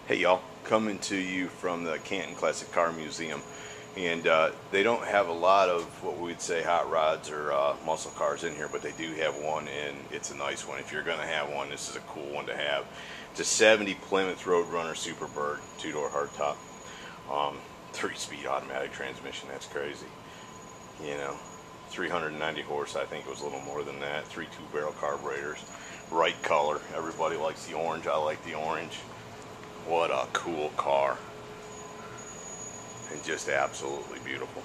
Hey y'all, coming to you from the Canton Classic Car Museum, and they don't have a lot of what we'd say hot rods or muscle cars in here, but they do have one, and it's a nice one. If you're going to have one, this is a cool one to have. It's a 70 Plymouth Road Runner Superbird, two-door hardtop, 3-speed automatic transmission. That's crazy, you know. 390 horse, I think it was a little more than that. 3 2-barrel carburetors, right color. Everybody likes the orange. I like the orange. What a cool car, and just absolutely beautiful.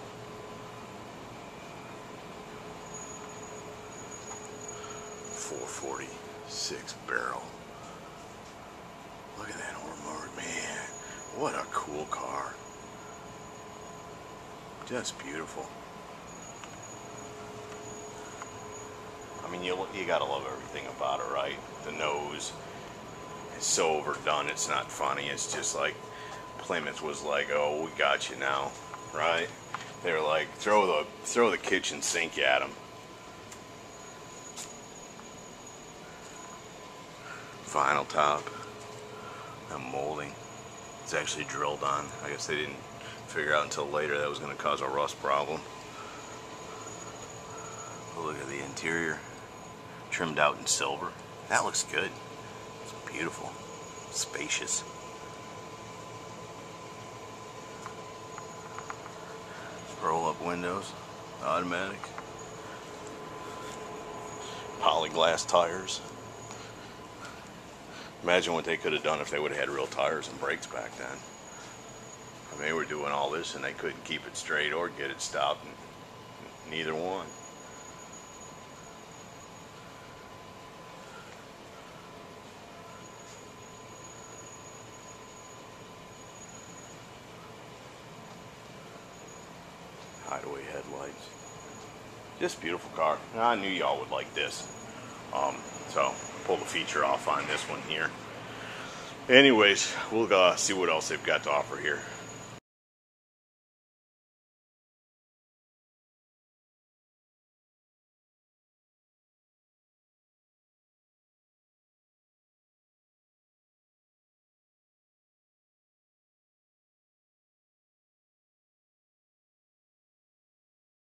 .446 barrel. Look at that horsepower, man. What a cool car. Just beautiful. I mean, you gotta love everything about it, right? The nose. It's so overdone, it's not funny. It's just like Plymouth was like, oh, we got you now, right? They were like, throw the kitchen sink at them. Vinyl top, that molding. It's actually drilled on. I guess they didn't figure out until later that was going to cause a rust problem. But look at the interior, trimmed out in silver. That looks good. It's beautiful, spacious. Roll-up windows, automatic. Polyglass tires. Imagine what they could have done if they would have had real tires and brakes back then. I mean, they were doing all this and they couldn't keep it straight or get it stopped. Neither one. Hideaway headlights. Just beautiful car. I knew y'all would like this. So pull the feature off on this one here. Anyways, we'll see what else they've got to offer here.